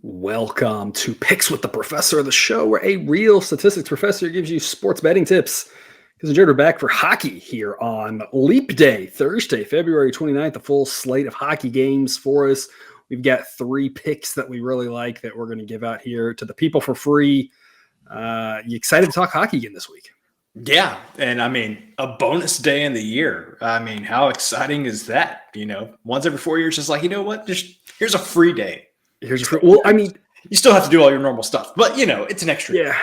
Welcome to Picks with the Professor, the show where a real statistics professor gives you sports betting tips. Because we're back for hockey here on Leap Day, Thursday, February 29th, a full slate of hockey games for us. We've got 3 picks that we really like that we're going to give out here to the people for free. You excited to talk hockey again this week? Yeah, and I mean, a bonus day in the year. I mean, how exciting is that? You know, once every 4 years, just like, you know what? Just here's a free day. Well, I mean, you still have to do all your normal stuff, but you know, it's an extra.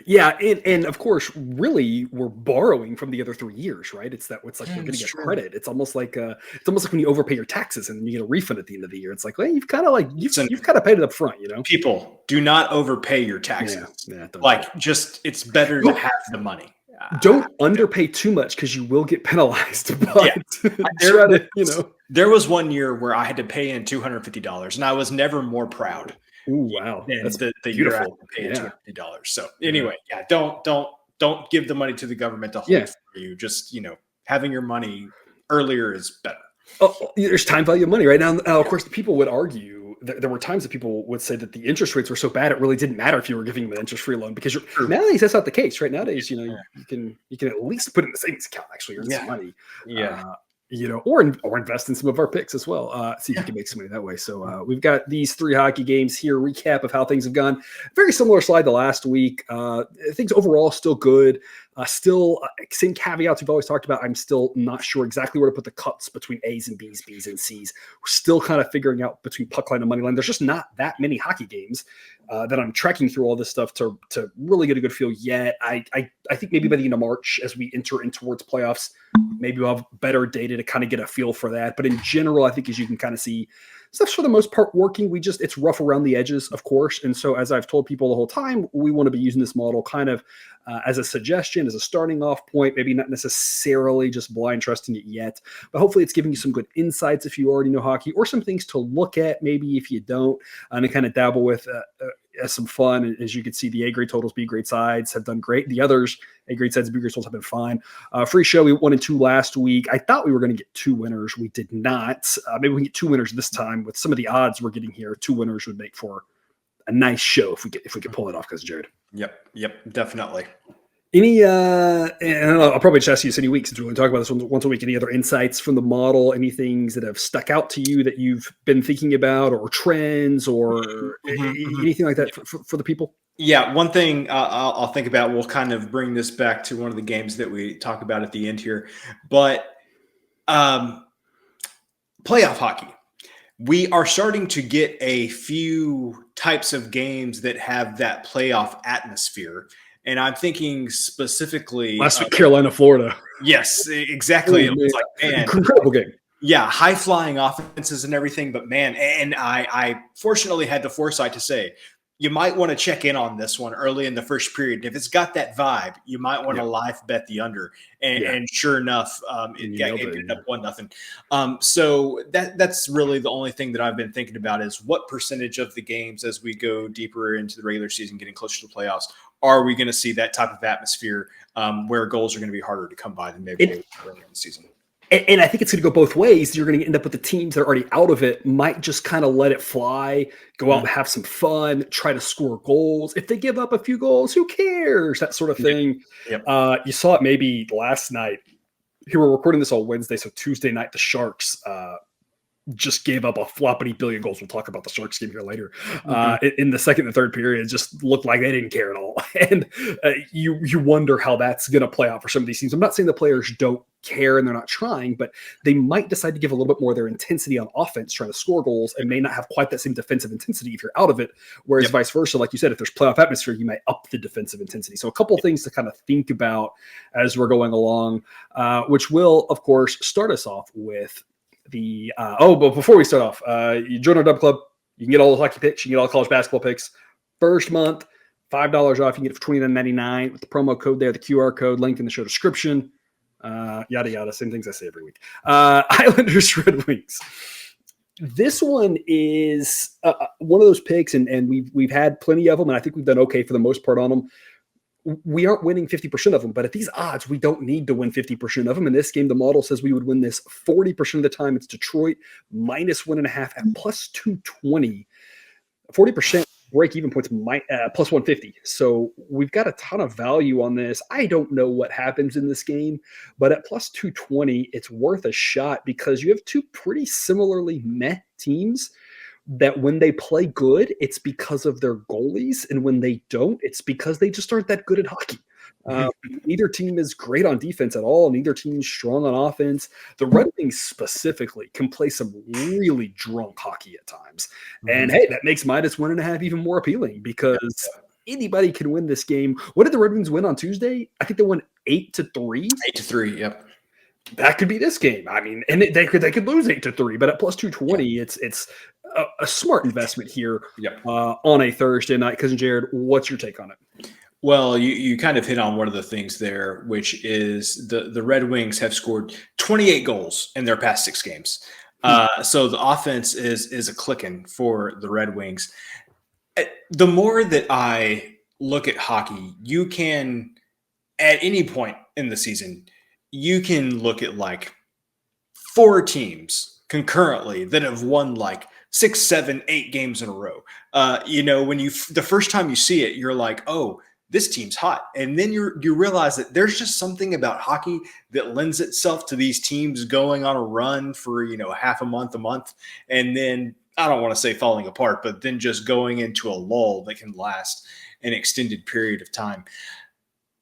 Yeah, and of course, really, we're borrowing from the other 3 years, right? It's like we're going to get credit. It's almost like when you overpay your taxes and you get a refund at the end of the year. It's like, well, you've kind of paid it up front, you know. People do not overpay your taxes. It's better to have the money. Don't underpay too much because you will get penalized. But there was 1 year where I had to pay in $250, and I was never more proud. Ooh, wow, that's the year I had to pay in $250. So anyway, don't give the money to the government to hold for you. Just having your money earlier is better. Oh, there's time value of money right now. Of course, the people would argue. There were times that people would say that the interest rates were so bad it really didn't matter if you were giving them an interest-free loan because nowadays that's not the case, right? Nowadays, you can at least put it in the savings account, actually earn some money, or invest in some of our picks as well. See if you can make some money that way. So we've got these 3 hockey games here. Recap of how things have gone. Very similar slide to last week. Things overall still good. Still, same caveats we've always talked about. I'm still not sure exactly where to put the cuts between A's and B's, B's and C's. We're still kind of figuring out between puck line and money line. There's just not that many hockey games that I'm tracking through all this stuff to really get a good feel yet. I think maybe by the end of March, as we enter in towards playoffs, maybe we'll have better data to kind of get a feel for that. But in general, I think as you can kind of see, stuff's for the most part working. It's rough around the edges, of course. And so as I've told people the whole time, we want to be using this model kind of as a suggestion, as a starting off point, maybe not necessarily just blind trusting it yet, but hopefully it's giving you some good insights if you already know hockey or some things to look at, maybe if you don't, and kind of dabble with as some fun. And as you can see, the A grade totals, B grade sides have done great. The others, A grade sides, B grade totals have been fine. Free show, we 1 and 2 last week. I thought we were going to get 2 winners. We did not. Maybe we can get 2 winners this time. With some of the odds we're getting here, 2 winners would make for a nice show if we could pull it off, because Jared. Yep, definitely. Any and I'll probably just ask you this any week since we're going to talk about this once a week. Any other insights from the model? Any things that have stuck out to you that you've been thinking about, or trends, or anything like that for the people? Yeah, one thing I'll think about. We'll kind of bring this back to one of the games that we talk about at the end here, but playoff hockey. We are starting to get a few types of games that have that playoff atmosphere. And I'm thinking specifically last week, Carolina, Florida. Yes, exactly. It was like, man, incredible game. Yeah, high flying offenses and everything. But man, and I fortunately had the foresight to say, you might want to check in on this one early in the first period. If it's got that vibe, you might want to live bet the under. And sure enough, it ended up 1-0. So that's really the only thing that I've been thinking about is what percentage of the games as we go deeper into the regular season, getting closer to the playoffs, are we going to see that type of atmosphere where goals are going to be harder to come by than maybe earlier in the season? And I think it's going to go both ways. You're going to end up with the teams that are already out of it, might just kind of let it fly, go out and have some fun, try to score goals. If they give up a few goals, who cares? That sort of thing. Yep. You saw it maybe last night. Here, we're recording this on Wednesday, so Tuesday night, the Sharks just gave up a floppity billion goals. We'll talk about the Sharks game here later. In the second and third period, it just looked like they didn't care at all. And you wonder how that's going to play out for some of these teams. I'm not saying the players don't care and they're not trying, but they might decide to give a little bit more of their intensity on offense, trying to score goals, and may not have quite that same defensive intensity if you're out of it. Whereas vice versa, like you said, if there's playoff atmosphere, you might up the defensive intensity. So a couple of things to kind of think about as we're going along, which will, of course, start us off with but before we start off, you join our Dub Club. You can get all the hockey picks. You can get all the college basketball picks. First month, $5 off. You can get it for $29.99 with the promo code there, the QR code link in the show description. Yada, yada. Same things I say every week. Islanders, Red Wings. This one is one of those picks, and we've had plenty of them, and I think we've done okay for the most part on them. we aren't winning 50% of them, but at these odds, we don't need to win 50% of them. In this game, the model says we would win this 40% of the time. It's Detroit -1.5 at plus 220. 40% break even points plus 150. So we've got a ton of value on this. I don't know what happens in this game, but at plus 220, it's worth a shot because you have two pretty similarly meh teams that when they play good, it's because of their goalies. And when they don't, it's because they just aren't that good at hockey. Neither team is great on defense at all. Neither team is strong on offense. The Red Wings specifically can play some really drunk hockey at times. And hey, that makes -1.5 even more appealing because anybody can win this game. What did the Red Wings win on Tuesday? I think they won 8-3. 8-3, yep. That could be this game. I mean, and they could lose 8-3, but at plus 220, it's a smart investment here on a Thursday night. Cousin Jared, what's your take on it? Well, you kind of hit on one of the things there, which is the Red Wings have scored 28 goals in their past 6 games. So the offense is a clicking for the Red Wings. The more that I look at hockey, you can, at any point in the season, you can look at like 4 teams concurrently that have won like 6, 7, 8 games in a row. When the first time you see it, you're like, oh, this team's hot. And then you realize that there's just something about hockey that lends itself to these teams going on a run for, half a month, and then I don't want to say falling apart, but then just going into a lull that can last an extended period of time.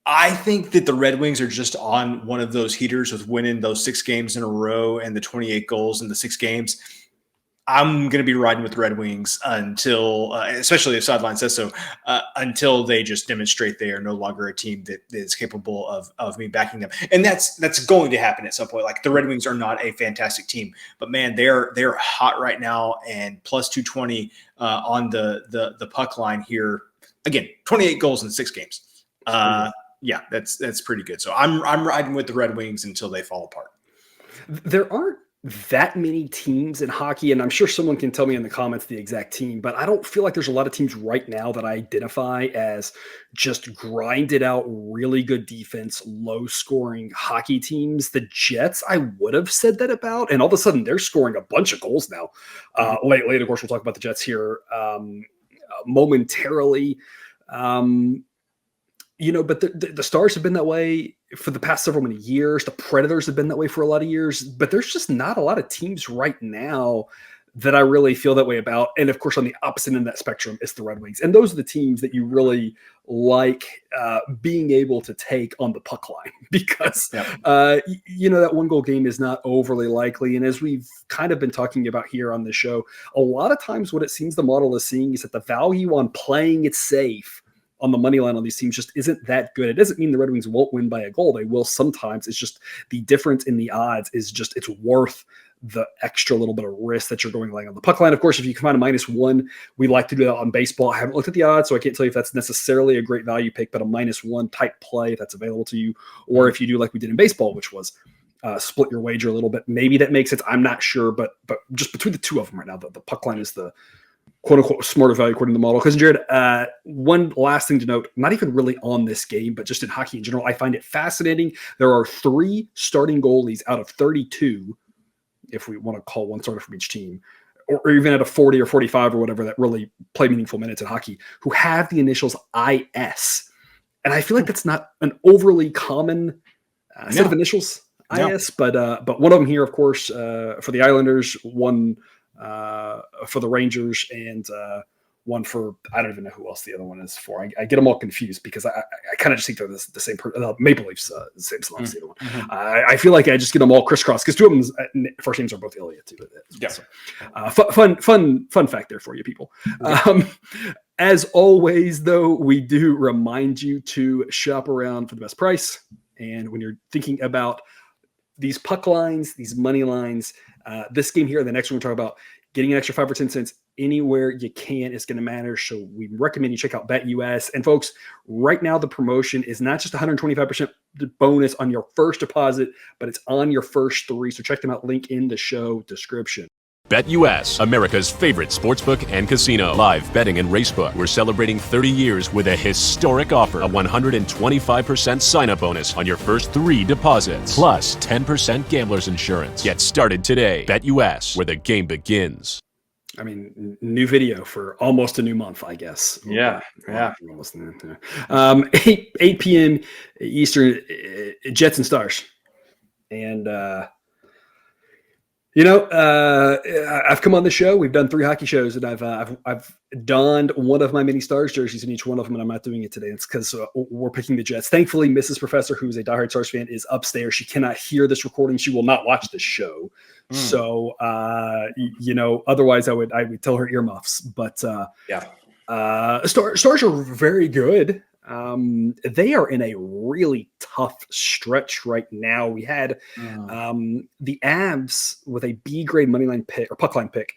I think that the Red Wings are just on one of those heaters with winning those 6 games in a row and the 28 goals in the 6 games. I'm going to be riding with the Red Wings until, especially if sideline says so, until they just demonstrate they are no longer a team that is capable of me backing them. And that's going to happen at some point. Like the Red Wings are not a fantastic team, but man, they're hot right now, and plus 220 on the puck line here. Again, 28 goals in 6 games. Yeah, that's pretty good. So I'm riding with the Red Wings until they fall apart. There aren't that many teams in hockey, and I'm sure someone can tell me in the comments the exact team, but I don't feel like there's a lot of teams right now that I identify as just grinded out, really good defense, low scoring hockey teams. The Jets, I would have said that about, and all of a sudden they're scoring a bunch of goals now. Later, of course, we'll talk about the Jets here momentarily. But the Stars have been that way for the past several many years. The Predators have been that way for a lot of years, but there's just not a lot of teams right now that I really feel that way about. And of course, on the opposite end of that spectrum is the Red Wings. And those are the teams that you really like being able to take on the puck line because, that 1-goal game is not overly likely. And as we've kind of been talking about here on the show, a lot of times what it seems the model is seeing is that the value on playing it safe on the money line on these teams just isn't that good. It doesn't mean the Red Wings won't win by a goal. They will sometimes. It's just the difference in the odds is just it's worth the extra little bit of risk that you're going laying on the puck line. Of course, if you can find a -1, we like to do that on baseball. I haven't looked at the odds, so I can't tell you if that's necessarily a great value pick, but a -1 type play if that's available to you, or if you do like we did in baseball, which was split your wager a little bit. Maybe that makes sense. I'm not sure, but just between the two of them right now, the puck line is the quote-unquote smarter value according to the model. Because Jared, one last thing to note, not even really on this game, but just in hockey in general, I find it fascinating. There are 3 starting goalies out of 32, if we want to call one starter from each team, or even at a 40 or 45 or whatever that really play meaningful minutes in hockey, who have the initials IS. And I feel like that's not an overly common set of initials, IS, but one of them here, of course, for the Islanders, one for the Rangers, and one for, I don't even know who else the other one is for. I get them all confused because I kind of just think they're the same person. Maple Leafs, the same as the other one. I feel like I just get them all crisscrossed because 2 of them first names are both Ilya too. Yeah. So, fun fact there for you people. As always, though, we do remind you to shop around for the best price. And when you're thinking about these puck lines, these money lines, this game here, the next one we're talking about, getting an extra 5 or 10 cents anywhere you can is going to matter. So we recommend you check out BetUS. And folks, right now the promotion is not just 125% bonus on your first deposit, but it's on your first 3. So check them out. Link in the show description. BetUS, America's favorite sportsbook and casino. Live betting and racebook. We're celebrating 30 years with a historic offer. A 125% sign-up bonus on your first 3 deposits. Plus 10% gambler's insurance. Get started today. BetUS, where the game begins. I mean, new video for almost a new month, I guess. Yeah. Almost. 8 p.m. Eastern, Jets and Stars. And, I've come on the show. We've done 3 hockey shows, and I've donned one of my many Stars jerseys in each one of them, and I'm not doing it today. It's because we're picking the Jets. Thankfully, Mrs. Professor, who's a diehard Stars fan, is upstairs. She cannot hear this recording. She will not watch this show. So, otherwise I would tell her earmuffs. But Stars are very good. They are in a really tough stretch right now. We had the Avs with a B grade money line pick or puck line pick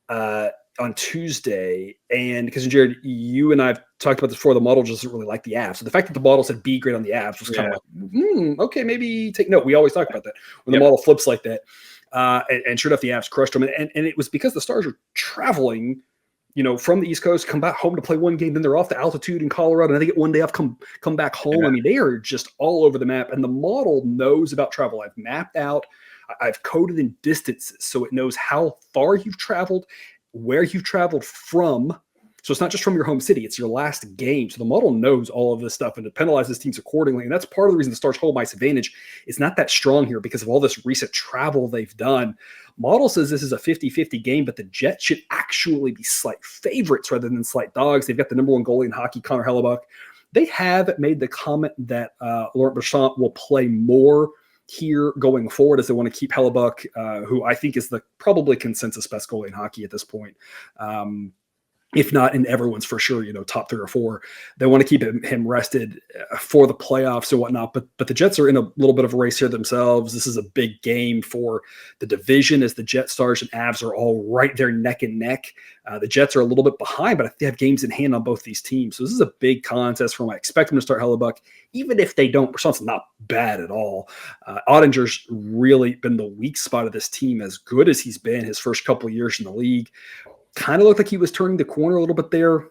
on Tuesday. And because Jared, you and I've talked about this before, the model just doesn't really like the Avs. So the fact that the model said B grade on the Avs was kind of like, okay, maybe take note. We always talk about that when the model flips like that. And sure enough, the Avs crushed them. And it was because the Stars are traveling, from the East Coast, come back home to play one game, then they're off to altitude in Colorado, and they get one day off, come back home. Yeah. I mean, they are just all over the map, and the model knows about travel. I've mapped out, I've coded in distances, so it knows how far you've traveled, where you've traveled from. So it's not just from your home city, it's your last game. So the model knows all of this stuff and it penalizes teams accordingly. And that's part of the reason the Stars' home ice advantage is not that strong here because of all this recent travel they've done. Model says this is a 50-50 game, but the Jets should actually be slight favorites rather than slight dogs. They've got the number 1 goalie in hockey, Connor Hellebuck. They have made the comment that Laurent Brossoit will play more here going forward as they want to keep Hellebuck, who I think is the probably consensus best goalie in hockey at this point. If not in everyone's for sure, top 3 or 4. They want to keep him rested for the playoffs and whatnot. But the Jets are in a little bit of a race here themselves. This is a big game for the division as the Jets, Stars, and Avs are all right there neck and neck. The Jets are a little bit behind, but they have games in hand on both these teams. So this is a big contest for them. I expect them to start Hellebuck. Even if they don't, Brisson's not bad at all. Ottinger's really been the weak spot of this team, as good as he's been his first couple of years in the league. Kind of looked like he was turning the corner a little bit there.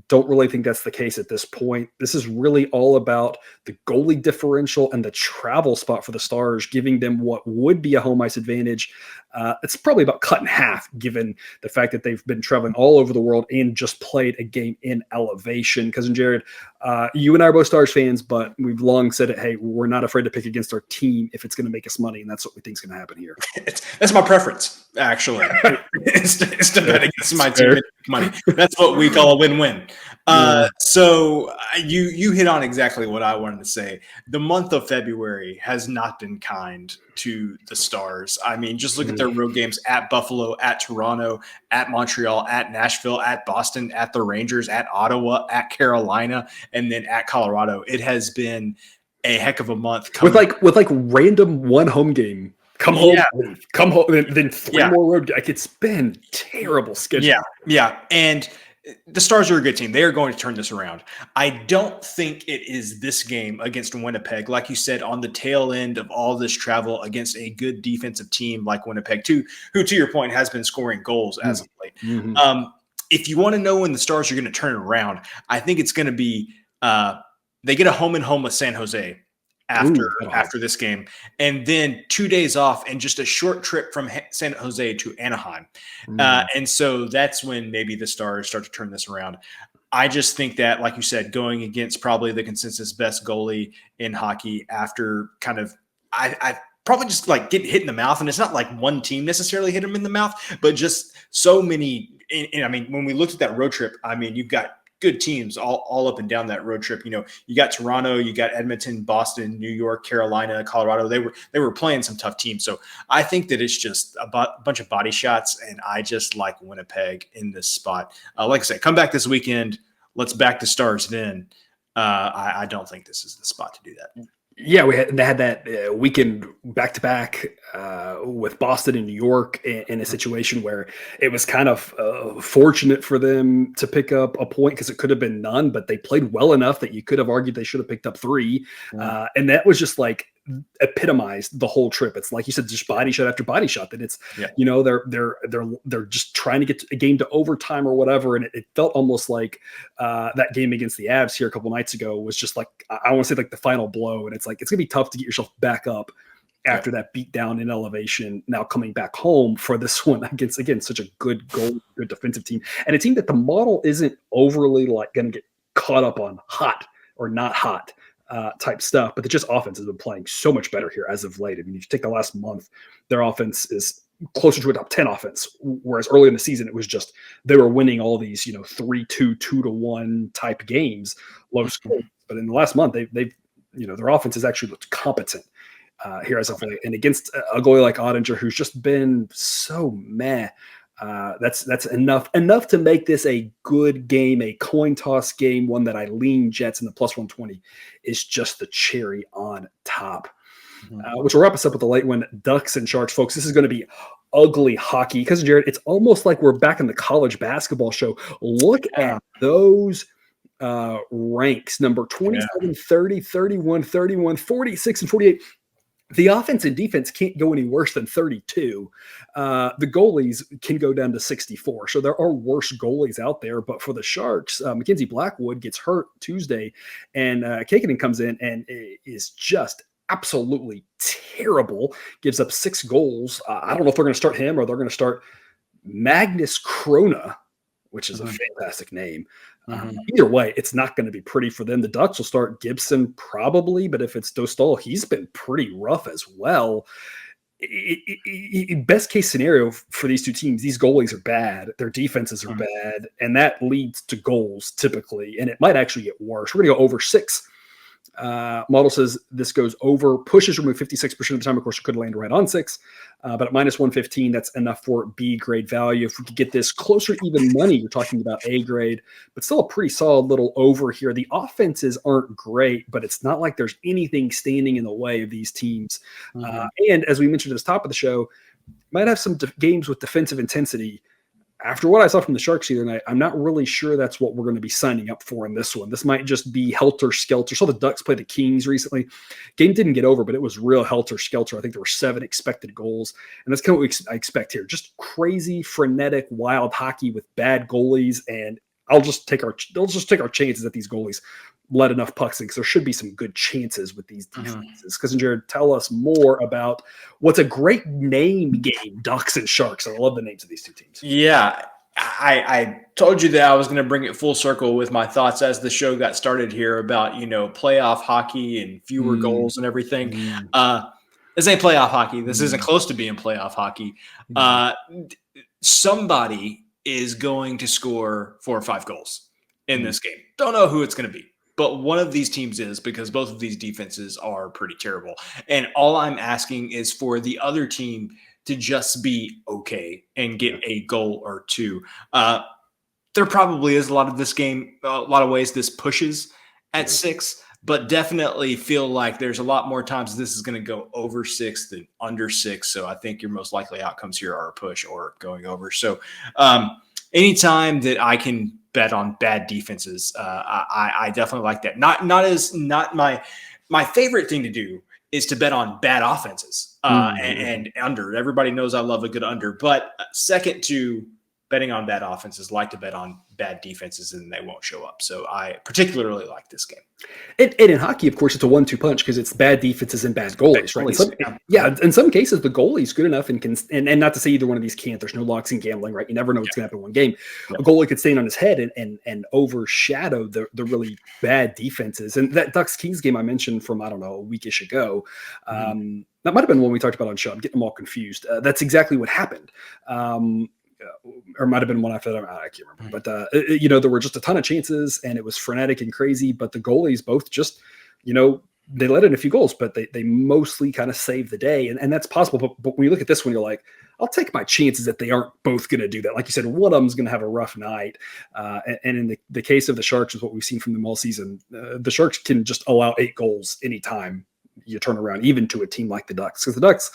Don't really think that's the case at this point. This is really all about the goalie differential and the travel spot for the Stars, giving them what would be a home ice advantage. It's probably about cut in half, given the fact that they've been traveling all over the world and just played a game in elevation. Cousin Jared, you and I are both Stars fans, but we've long said it, hey, we're not afraid to pick against our team if it's going to make us money, and that's what we think is going to happen here. That's my preference, actually. it's to bet against my team and make money. That's what we call a win-win. So you hit on exactly what I wanted to say. The month of February has not been kind to the Stars. I mean, just look at their road games at Buffalo, at Toronto, at Montreal, at Nashville, at Boston, at the Rangers, at Ottawa, at Carolina, and then at Colorado. It has been a heck of a month. With random one home game. Come home, and then 3 more road. Like, it's been terrible schedule. Yeah. And the Stars are a good team. They are going to turn this around. I don't think it is this game against Winnipeg, like you said, on the tail end of all this travel against a good defensive team like Winnipeg, who, to your point, has been scoring goals as of late. If you want to know when the Stars are going to turn it around, I think it's going to be they get a home and home with San Jose after this game, and then 2 days off and just a short trip from San Jose to Anaheim. And so that's when maybe the Stars start to turn this around. I just think that, like you said, going against probably the consensus best goalie in hockey after kind of I probably just like getting hit in the mouth. And it's not like one team necessarily hit him in the mouth, but just so many. I mean, when we looked at that road trip, I mean, you've got good teams all up and down that road trip. You got Toronto, you got Edmonton, Boston, New York, Carolina, Colorado. They were playing some tough teams. So I think that it's just a bunch of body shots, and I just like Winnipeg in this spot. Like I said, come back this weekend. Let's back the Stars then. I don't think this is the spot to do that. Yeah, they had that weekend back-to-back with Boston and New York in a situation where it was kind of fortunate for them to pick up a point because it could have been none, but they played well enough that you could have argued they should have picked up 3. And that was just like epitomized the whole trip. It's like you said, just body shot after body shot. That it's they're just trying to get a game to overtime or whatever, and it felt almost like that game against the Avs here a couple nights ago was just like, I want to say like the final blow, and it's like it's gonna be tough to get yourself back up after that beat down in elevation. Now coming back home for this one against, again, such a good goal, good defensive team, and a team that the model isn't overly like going to get caught up on hot or not hot type stuff, but the just offense has been playing so much better here as of late. I mean, if you take the last month, their offense is closer to a top 10 offense, whereas early in the season, it was just, they were winning all these, 3-2, 2-1 type games, low score. But in the last month, they've their offense has actually looked competent here as of late. And against a goalie like Ottinger, who's just been so meh, that's enough to make this a good game, a coin toss game, one that I lean Jets in the plus 120 is just the cherry on top. Which will wrap us up with the late one, Ducks and Sharks, folks. This is going to be ugly hockey because, Jared, it's almost like we're back in the college basketball show. Look at those ranks, number 27, 30, 31, 31, 46, and 48. The offense and defense can't go any worse than 32. The goalies can go down to 64. So there are worse goalies out there. But for the Sharks, Mackenzie Blackwood gets hurt Tuesday, and Kakinen comes in and is just absolutely terrible. Gives up 6 goals. I don't know if they're going to start him or they're going to start Magnus Krona, which is a fantastic name. Either way, it's not going to be pretty for them. The Ducks will start Gibson probably, but if it's Dostal, he's been pretty rough as well. Best case scenario for these two teams, these goalies are bad, their defenses are bad, and that leads to goals typically, and it might actually get worse. We're going to go over 6. Model says this goes over, pushes remove 56% of the time. Of course, it could land right on 6, but at minus 115, that's enough for B grade value. If we could get this closer even money, you're talking about A grade, but still a pretty solid little over here. The offenses aren't great, but it's not like there's anything standing in the way of these teams. And as we mentioned at the top of the show, might have some games with defensive intensity. After what I saw from the Sharks the other night, I'm not really sure that's what we're going to be signing up for in this one. This might just be helter-skelter. Saw the Ducks play the Kings recently. Game didn't get over, but it was real helter-skelter. I think there were 7 expected goals, and that's kind of what I expect here. Just crazy, frenetic, wild hockey with bad goalies, and they'll just take our chances that these goalies let enough pucks in, because there should be some good chances with these defenses. Because Jared, tell us more about what's a great name game, Ducks and Sharks. I love the names of these two teams. Yeah, I told you that I was going to bring it full circle with my thoughts as the show got started here about playoff hockey and fewer goals and everything. This ain't playoff hockey. This isn't close to being playoff hockey. Somebody is going to score 4 or 5 goals in this game. Don't know who it's going to be. But one of these teams is, because both of these defenses are pretty terrible. And all I'm asking is for the other team to just be okay and get a goal or 2. There probably is a lot of this game, a lot of ways this pushes at 6, but definitely feel like there's a lot more times this is going to go over 6 than under 6. So I think your most likely outcomes here are a push or going over. So anytime that I can bet on bad defenses, I definitely like that. Not my favorite thing to do is to bet on bad offenses and under. Everybody knows I love a good under, but second to betting on bad offenses, like to bet on bad defenses and they won't show up. So I particularly like this game. And in hockey, of course, it's a 1-2 punch because it's bad defenses and bad goalies, right? In some cases, the goalie's good enough and not to say either one of these can't. There's no locks in gambling, right? You never know what's going to happen in one game. A goalie could stand on his head and overshadow the really bad defenses. And that Ducks Kings game I mentioned from, I don't know, a weekish ago, that might have been one we talked about on show. I'm getting them all confused. That's exactly what happened. Or might have been one after that. I can't remember. But, there were just a ton of chances and it was frenetic and crazy. But the goalies both just, they let in a few goals, but they mostly kind of saved the day. And that's possible. But when you look at this one, you're like, I'll take my chances that they aren't both going to do that. Like you said, one of them's going to have a rough night. And in the case of the Sharks, is what we've seen from them all season. The Sharks can just allow 8 goals anytime you turn around, even to a team like the Ducks. Because the Ducks,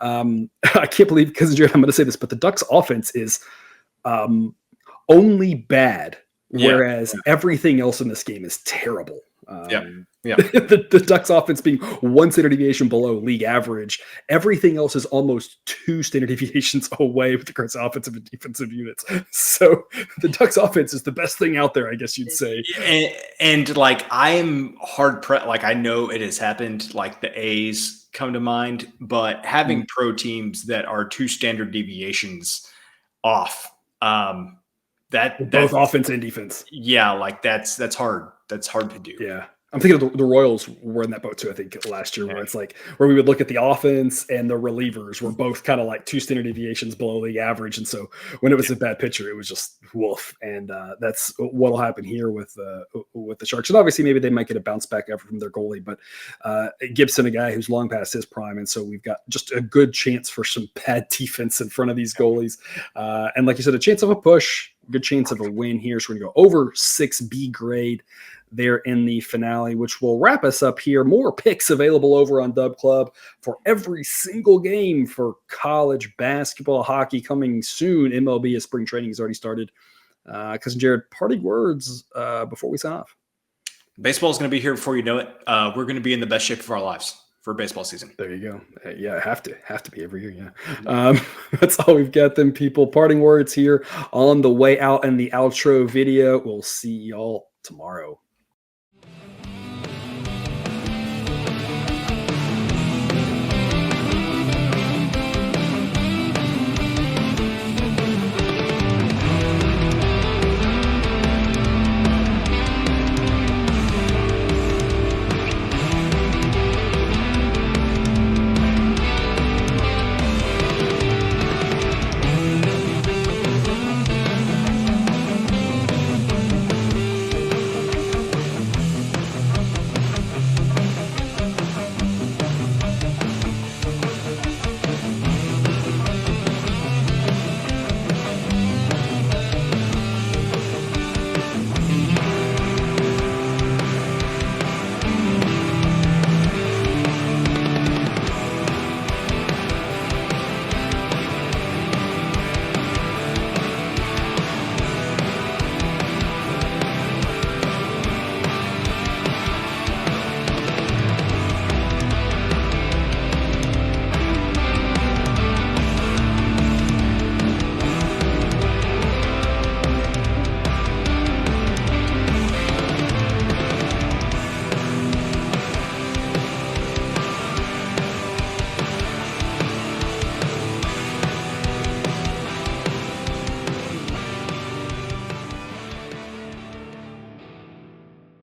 I can't believe, because I'm going to say this, but the Ducks offense is only bad, whereas everything else in this game is terrible. Yeah. the Ducks offense being 1 standard deviation below league average. Everything else is almost 2 standard deviations away with regards to offensive and defensive units. So the Ducks offense is the best thing out there, I guess you'd say. And like, I am hard pressed. Like, I know it has happened. Like, the A's come to mind, but having pro teams that are 2 standard deviations off, both offense and defense. Yeah, like that's hard. That's hard to do. Yeah. I'm thinking of the Royals were in that boat too, I think, last year, where it's like where we would look at the offense and the relievers were both kind of like 2 standard deviations below the average. And so when it was a bad pitcher, it was just woof. And that's what'll happen here with the Sharks. And obviously maybe they might get a bounce back effort from their goalie, but Gibson, a guy who's long past his prime. And so we've got just a good chance for some bad defense in front of these goalies. And like you said, a chance of a push, good chance of a win here. So we're going to go over 6 B grade there in the finale, which will wrap us up here. More picks available over on Dub Club for every single game for college basketball, hockey coming soon. MLB as spring training has already started. Cousin Jared, parting words before we sign off. Baseball is going to be here before you know it. We're going to be in the best shape of our lives for baseball season. There you go. Yeah, have to be every year. Yeah. That's all we've got then, people. Parting words here on the way out in the outro video. We'll see y'all tomorrow.